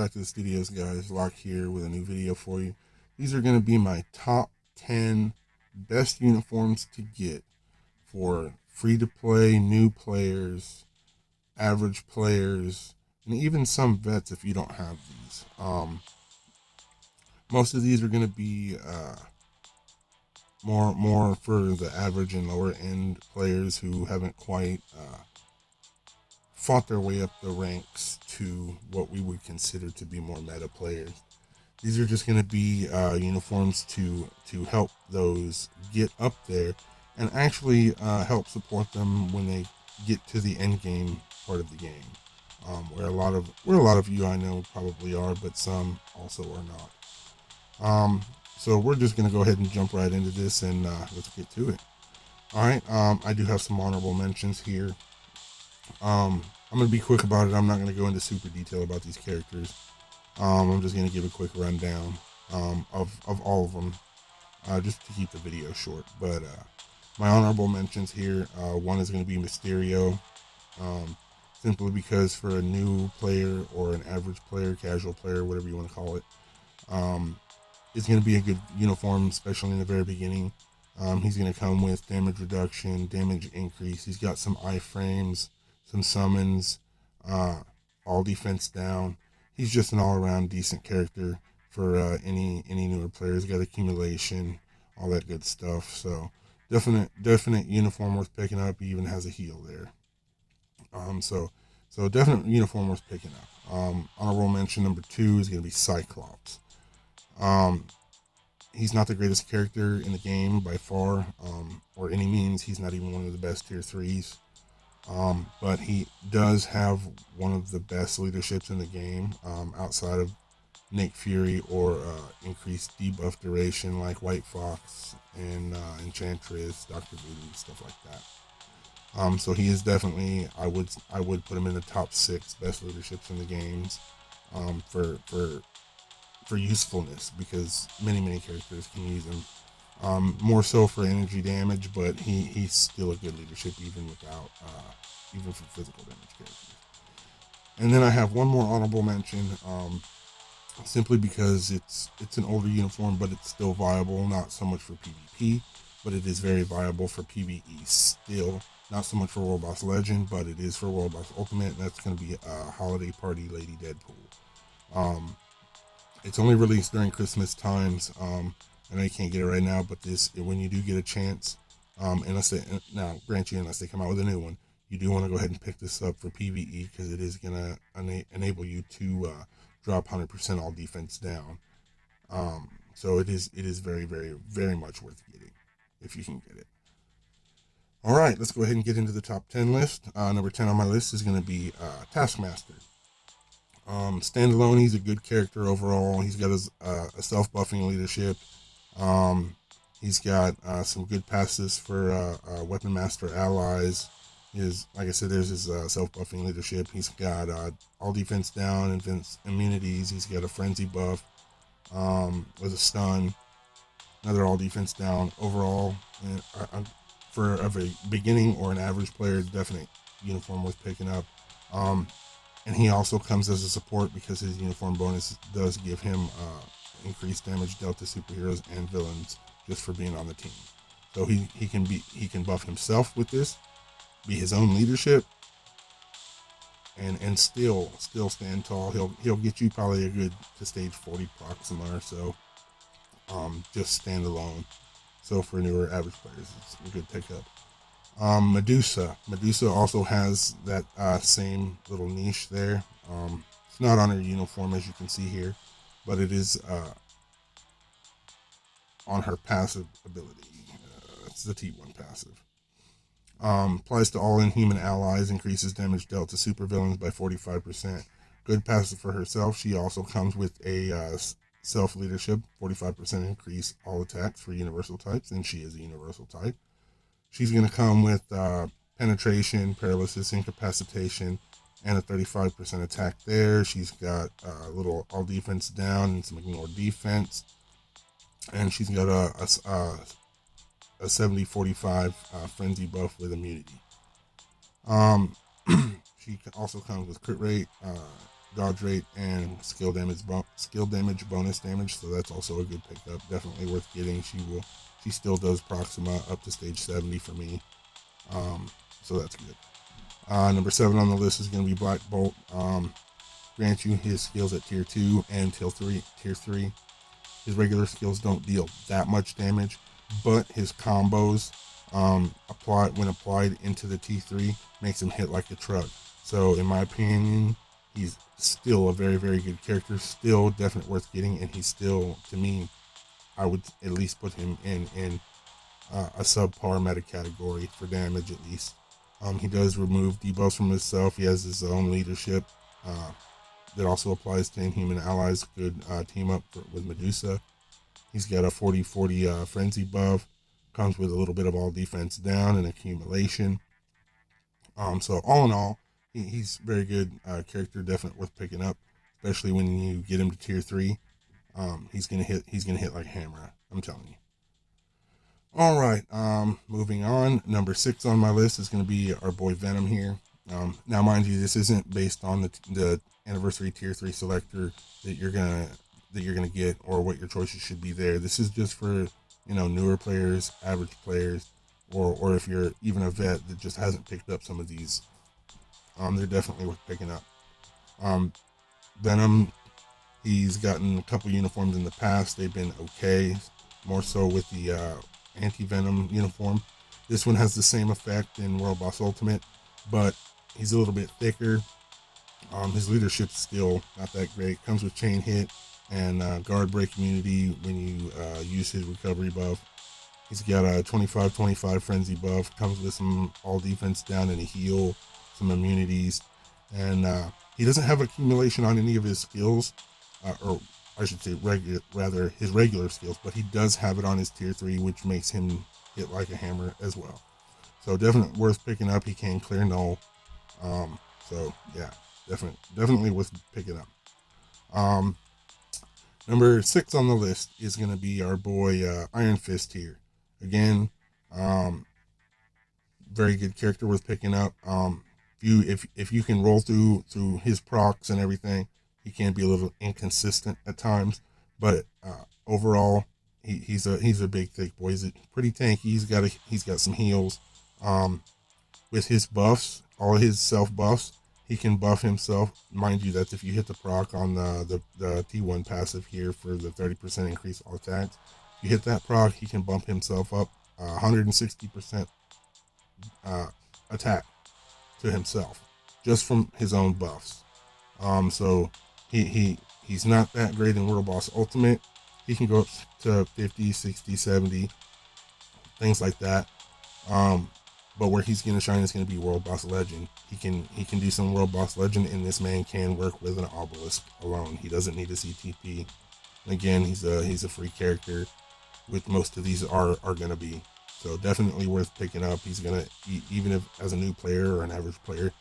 back to the studios, guys. Lock here with a new video for you. These are going to be my top 10 best uniforms to get for free-to-play, new players, average players, and even some vets if you don't have these. Most of these are going to be more for the average and lower end players who haven't quite fought their way up the ranks to what we would consider to be more meta players. These are just going to be uniforms to help those get up there and actually help support them when they get to the end game part of the game, where a lot of you I know probably are, but some also are not. So we're just going to go ahead and jump right into this and let's get to it. All right, I do have some honorable mentions here. I'm going to be quick about it. I'm not going to go into super detail about these characters. I'm just going to give a quick rundown of all of them, just to keep the video short. But my honorable mentions here, one is going to be Mysterio, simply because for a new player or an average player, casual player, whatever you want to call it, it's going to be a good uniform, especially in the very beginning. He's going to come with damage reduction, damage increase. He's got some iframes, some summons, all defense down. He's just an all-around decent character for any newer players. Got accumulation, all that good stuff. So definite uniform worth picking up. He even has a heal there. So definite uniform worth picking up. Honorable mention number 2 is going to be Cyclops. He's not the greatest character in the game by far, or any means. He's not even one of the best tier 3s. But he does have one of the best leaderships in the game, outside of Nick Fury or increased debuff duration like White Fox and Enchantress, Dr. Voodoo, stuff like that. So he is definitely, I would put him in the top 6 best leaderships in the games, for usefulness, because many characters can use him. More so for energy damage, but he's still a good leadership even without even for physical damage characters. And then I have one more honorable mention, simply because it's an older uniform, but it's still viable. Not so much for PvP, but it is very viable for PvE still. Not so much for World Boss Legend, but it is for World Boss Ultimate, and that's going to be Holiday Party Lady Deadpool. It's only released during Christmas times. I know you can't get it right now, but when you do get a chance, unless they come out with a new one, you do want to go ahead and pick this up for PvE, because it is going to enable you to drop 100% all defense down. So it is very much worth getting if you can get it. All right, let's go ahead and get into the top 10 list. Number 10 on my list is going to be Taskmaster. Standalone, he's a good character overall. He's got a self-buffing leadership. He's got some good passes for Weapon Master allies. Like I said, there's his self-buffing leadership. He's got all defense down, defense immunities. He's got a frenzy buff with a stun. Another all defense down overall. And, for a beginning or an average player, definite uniform worth picking up. And he also comes as a support, because his uniform bonus does give him increased damage dealt to superheroes and villains just for being on the team. So he can buff himself with this, be his own leadership, and still stand tall. He'll get you probably a good to stage 40 Proxima or so, just stand alone. So for newer average players, it's a good pickup. Medusa also has that same little niche there. It's not on her uniform, as you can see here, but it is on her passive ability. It's the T1 passive. Applies to all inhuman allies, increases damage dealt to supervillains by 45%. Good passive for herself. She also comes with a self-leadership, 45% increase all attacks for universal types, and she is a universal type. She's going to come with penetration, paralysis, incapacitation, and a 35% attack there. She's got a little all defense down and some ignore defense. And she's got a 70-45 frenzy buff with immunity. She also comes with crit rate, dodge rate, and skill damage bonus damage. So that's also a good pickup. Definitely worth getting. She still does Proxima up to stage 70 for me. So that's good. Number 7 on the list is going to be Black Bolt. Grant you his skills at tier 2 and tier 3. His regular skills don't deal that much damage, but his combos when applied into the T3 makes him hit like a truck. So in my opinion, he's still a very, very good character, still definitely worth getting, and he's still, to me, I would at least put him in a subpar meta category for damage at least. He does remove debuffs from himself. He has his own leadership that also applies to inhuman allies. Good team up with Medusa. He's got a 40-40 frenzy buff. Comes with a little bit of all defense down and accumulation. So all in all, he's very good character, definitely worth picking up, especially when you get him to tier 3. He's gonna hit like a hammer. I'm telling you. All right, moving on. Number 6 on my list is going to be our boy Venom here. Now, mind you, this isn't based on the anniversary tier 3 selector that you're gonna get, or what your choices should be there. This is just for newer players, average players, or if you're even a vet that just hasn't picked up some of these. They're definitely worth picking up. Venom, he's gotten a couple uniforms in the past. They've been okay, more so with the anti-venom uniform. This one has the same effect in World Boss Ultimate, but he's a little bit thicker. His leadership's still not that great. Comes with chain hit and guard break immunity when you use his recovery buff. He's got a 25-25 frenzy buff. Comes with some all defense down and a heal, some immunities, and he doesn't have accumulation on any of his skills, or I should say his regular skills, but he does have it on his tier 3, which makes him hit like a hammer as well. So definitely worth picking up. He can clear null. So yeah, definitely worth picking up. Number 6 on the list is going to be our boy Iron Fist here. Again, very good character worth picking up. If you can roll through his procs and everything, he can be a little inconsistent at times, but overall, he's a big thick boy. He's pretty tanky. He's got some heals. With his buffs, all his self buffs, he can buff himself. Mind you, that's if you hit the proc on the T1 passive here for the 30% increase all attacks. If you hit that proc, he can bump himself up 160% attack to himself just from his own buffs. So he's not that great in World Boss Ultimate. He can go up to 50, 60, 70, things like that. But where he's going to shine is going to be World Boss Legend. He can do some World Boss Legend, and this man can work with an obelisk alone. He doesn't need a CTP. Again, he's a free character, which most of these are going to be. So definitely worth picking up. He's going to, even if as a new player or an average player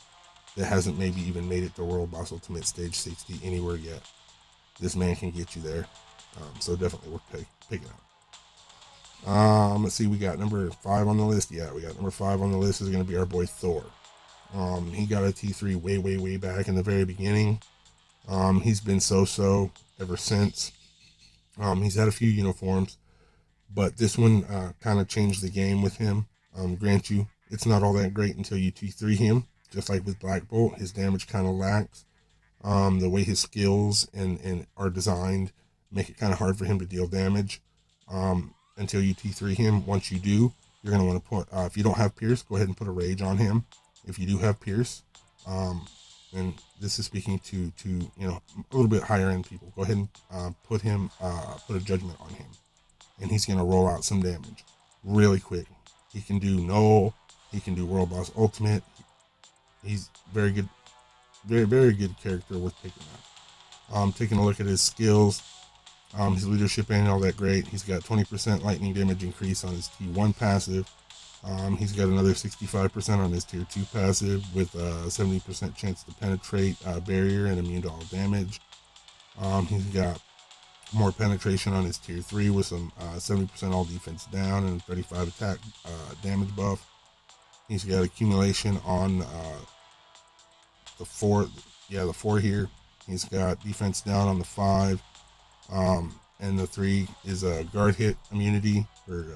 that hasn't maybe even made it to World Boss Ultimate Stage 60 anywhere yet, this man can get you there. So definitely worth picking up. Let's see, we got number 5 on the list. Yeah, we got number 5 on the list is going to be our boy Thor. He got a T3 way back in the very beginning. He's been so ever since. He's had a few uniforms, but this one kind of changed the game with him. Grant you, it's not all that great until you T3 him. Just like with Black Bolt, his damage kind of lacks. The way his skills and are designed make it kind of hard for him to deal damage until you T3 him. Once you do, you're going to want to put, if you don't have Pierce, go ahead and put a Rage on him. If you do have Pierce, and this is speaking to a little bit higher end people, go ahead and put a Judgment on him, and he's going to roll out some damage really quick. He can do Null, he can do World Boss Ultimate. He's very good, very good character worth picking up. Taking a look at his skills, his leadership ain't all that great. He's got 20% lightning damage increase on his T1 passive. He's got another 65% on his tier 2 passive with a 70% chance to penetrate barrier and immune to all damage. He's got more penetration on his tier 3 with some 70% all defense down and 35 attack damage buff. He's got accumulation on the 4 here. He's got defense down on the 5. And the 3 is a guard hit immunity for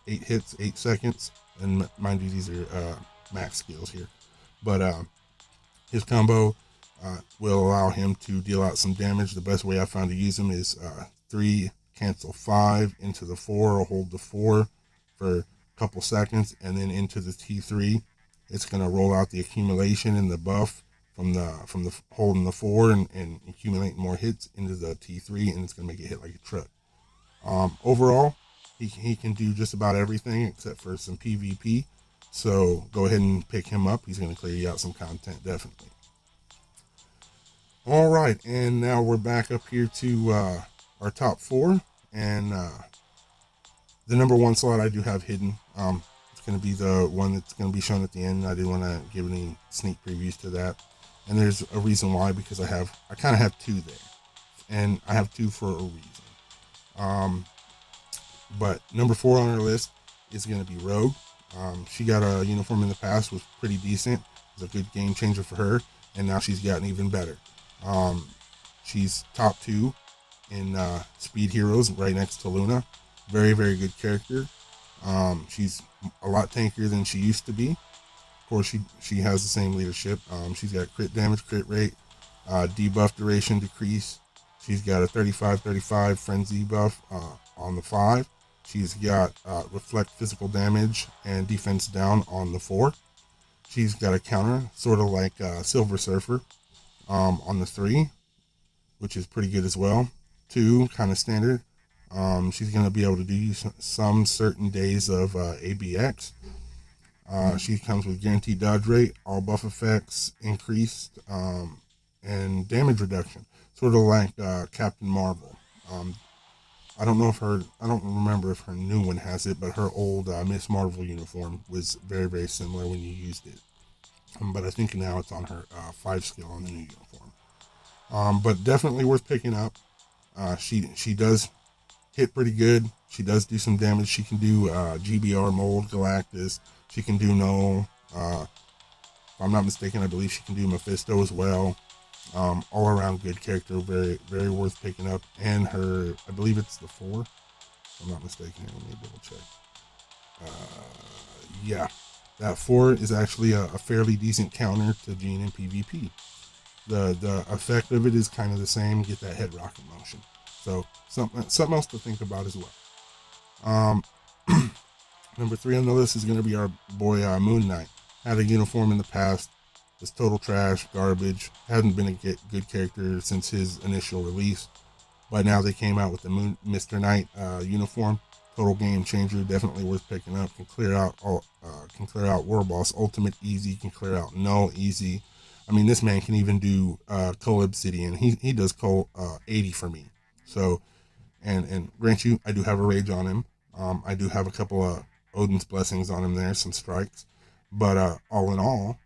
8 hits, 8 seconds. And mind you, these are max skills here. But his combo will allow him to deal out some damage. The best way I found to use him is 3, cancel 5 into the 4, or hold the 4 for a couple seconds, and then into the T3. It's going to roll out the accumulation and the buff from the holding the 4 and accumulating more hits into the T3, and it's going to make it hit like a truck. Overall, he can do just about everything except for some PvP. So go ahead and pick him up. He's going to clear you out some content, definitely. All right, and now we're back up here to our top 4, and the number 1 slot I do have hidden. It's going to be the one that's going to be shown at the end. I didn't want to give any sneak previews to that, and there's a reason why, because I kind of have 2 there, and I have 2 for a reason. But number 4 on our list is going to be Rogue. She got a uniform in the past, was pretty decent. It was a good game changer for her, and now she's gotten even better. She's top 2 in Speed Heroes, right next to Luna. Very, very good character. She's a lot tankier than she used to be. Of course, she has the same leadership. She's got crit damage, crit rate, debuff duration decrease. She's got a 35-35 frenzy buff on the 5. She's got reflect physical damage and defense down on the 4. She's got a counter, sort of like Silver Surfer, on the 3, which is pretty good as well. 2, kind of standard. She's going to be able to do some certain days of ABX. She comes with guaranteed dodge rate, all buff effects increased, and damage reduction, sort of like Captain Marvel. I don't remember if her new one has it, but her old Miss Marvel uniform was very, very similar when you used it. But I think now it's on her 5 skill on the new uniform. But definitely worth picking up. She does hit pretty good. She does do some damage. She can do GBR, Mold, Galactus. She can do Null. If I'm not mistaken, I believe she can do Mephisto as well. All around good character, very, very worth picking up. And her, I believe it's the 4. If I'm not mistaken, let me double check. Yeah, that 4 is actually a fairly decent counter to Jean in PvP. The effect of it is kind of the same. Get that head rocket motion. So something else to think about as well. Number 3 on the list is going to be our boy Moon Knight. Had a uniform in the past. Was total trash, garbage. Hadn't been a good character since his initial release. But now they came out with the Mr. Knight uniform. Total game changer. Definitely worth picking up. Can clear out World Boss Ultimate easy. Can clear out Null easy. I mean, this man can even do Coal Obsidian. He does Coal 80 for me. So, and grant you, I do have a rage on him. I do have a couple of Odin's Blessings on him there, some strikes. But all in all,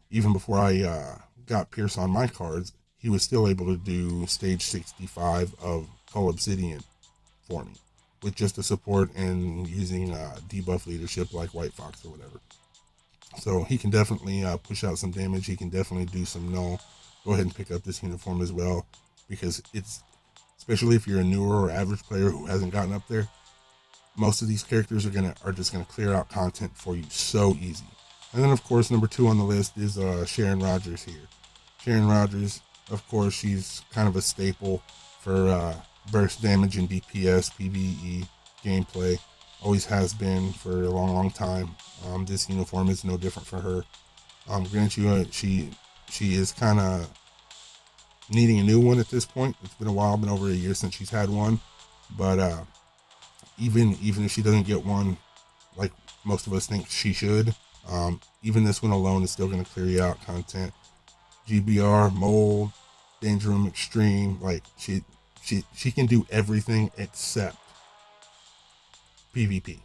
even before I got Pierce on my cards, he was still able to do stage 65 of Coal Obsidian for me, with just the support and using debuff leadership like White Fox or whatever. So he can definitely push out some damage. He can definitely do some Null. Go ahead and pick up this uniform as well, because it's, especially if you're a newer or average player who hasn't gotten up there, most of these characters are just gonna clear out content for you so easy. And then of course number 2 on the list is Sharon Rogers here. Sharon Rogers, of course, she's kind of a staple for burst damage and DPS, PvE gameplay. Always has been for a long, long time. This uniform is no different for her. Grant you, she is kind of needing a new one at this point. It's been a while, been over a year since she's had one. But even if she doesn't get one, like most of us think she should, even this one alone is still going to clear you out content. GBR, Mold, Danger Room Extreme, like she can do everything except PvP.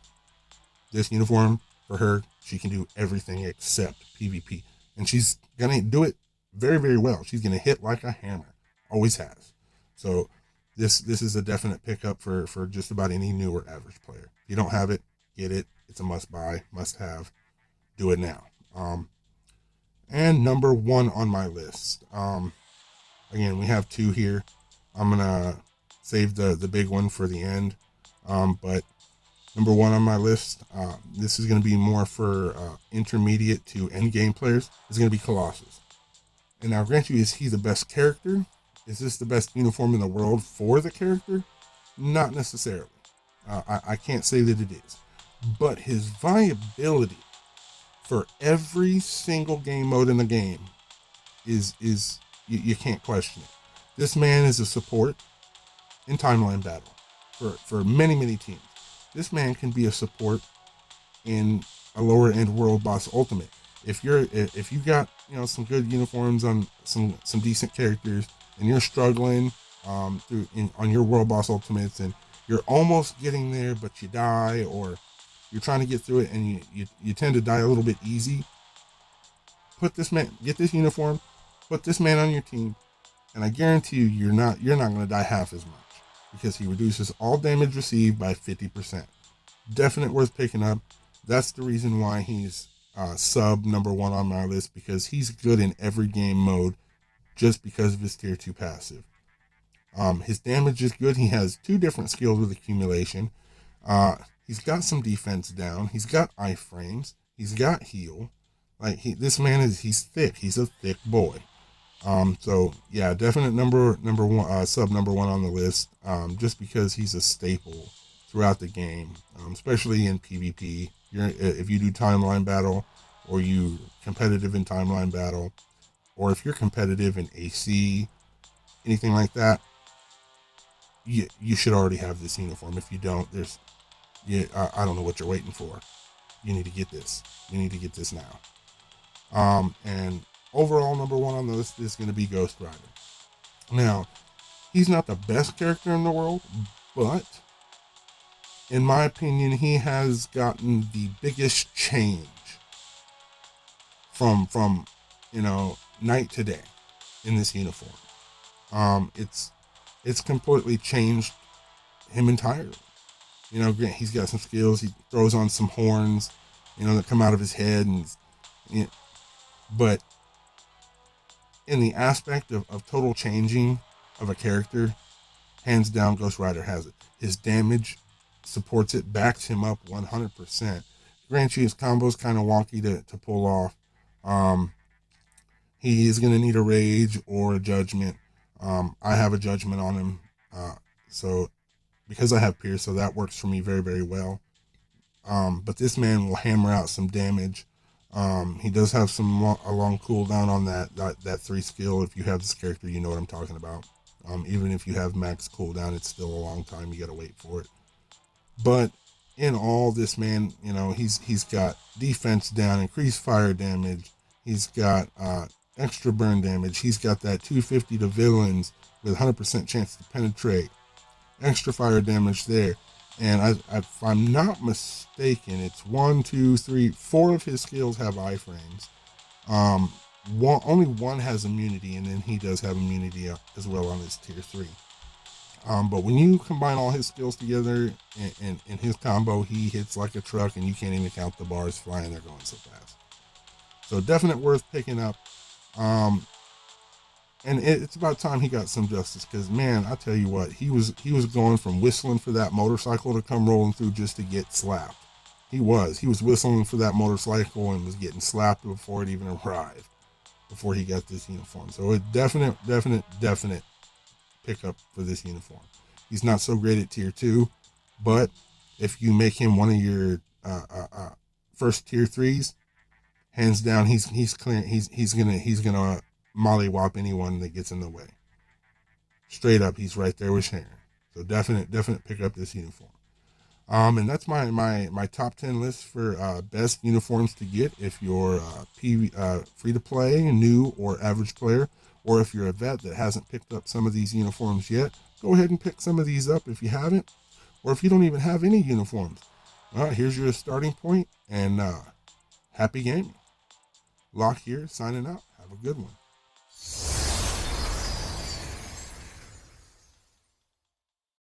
This uniform for her, she can do everything except PvP, and she's gonna do it very, very well. She's gonna hit like a hammer, always has. So this is a definite pickup for just about any new or average player. If you don't have it, get it. It's a must buy, must have. Do it now. And number 1 on my list, Again, we have two here. I'm gonna save the big one for the end. But number one on my list, this is gonna be more for intermediate to end game players. Is gonna be Colossus. And now, grant you, is he the best character? Is this the best uniform in the world for the character? Not necessarily. I can't say that it is. But his viability for every single game mode in the game is you can't question it. This man is a support in timeline battle for many teams. This man can be a support in a lower end world boss ultimate. If you got some good uniforms on some decent characters and you're struggling on your world boss ultimates and you're almost getting there but you die, or you're trying to get through it and you tend to die a little bit easy, get this uniform, put this man on your team, and I guarantee you're not going to die half as much, because he reduces all damage received by 50%. Definite worth picking up. That's the reason why he's sub number one on my list, because he's good in every game mode just because of his tier 2 passive. His damage is good. He has 2 different skills with accumulation. He's got some defense down. He's got iframes. He's got heal. This man he's thick. He's a thick boy. So yeah, definite number one, sub number one on the list. Just because he's a staple throughout the game, especially in PvP. If you do timeline battle, or you competitive in timeline battle, or if you're competitive in AC, anything like that, you should already have this uniform. If you don't, I don't know what you're waiting for. You need to get this. You need to get this now. And overall, number one on the list is going to be Ghost Rider. Now, he's not the best character in the world, but in my opinion, he has gotten the biggest change from night to day in this uniform. It's completely changed him entirely. He's got some skills. He throws on some horns, that come out of his head, but in the aspect of total changing of a character, hands down, Ghost Rider has it. His damage supports it, backs him up 100%. Grant you, his combo's kind of wonky to pull off. He is going to need a rage or a judgment. I have a judgment on him, so because I have Pierce, so that works for me very, very well. But this man will hammer out some damage. He does have a long cooldown on that 3 skill. If you have this character, you know what I'm talking about. Even if you have max cooldown, it's still a long time. You got to wait for it. But in all, this man, he's got defense down, increased fire damage. He's got extra burn damage. He's got that 250 to villains with 100% chance to penetrate. Extra fire damage there. And if I'm not mistaken, it's 1, 2, 3, 4 of his skills have iframes. Only one has immunity, and then he does have immunity as well on his tier 3. But when you combine all his skills together in his combo, he hits like a truck, and you can't even count the bars flying. They're going so fast. So definite worth picking up. And it's about time he got some justice, because man, I tell you what, he was going from whistling for that motorcycle to come rolling through just to get slapped. He was whistling for that motorcycle and was getting slapped before it even arrived, before he got this uniform. So a definite pickup for this uniform. He's not so great at tier 2, but if you make him one of your first tier 3s, hands down, he's clear. He's gonna mollywop anyone that gets in the way. Straight up, he's right there with Sharon. So definite pick up this uniform. And that's my top 10 list for best uniforms to get if you're free to play, new or average player, or if you're a vet that hasn't picked up some of these uniforms yet. Go ahead and pick some of these up if you haven't, or if you don't even have any uniforms. Here's your starting point, and happy gaming. Locke here, signing out. Have a good one.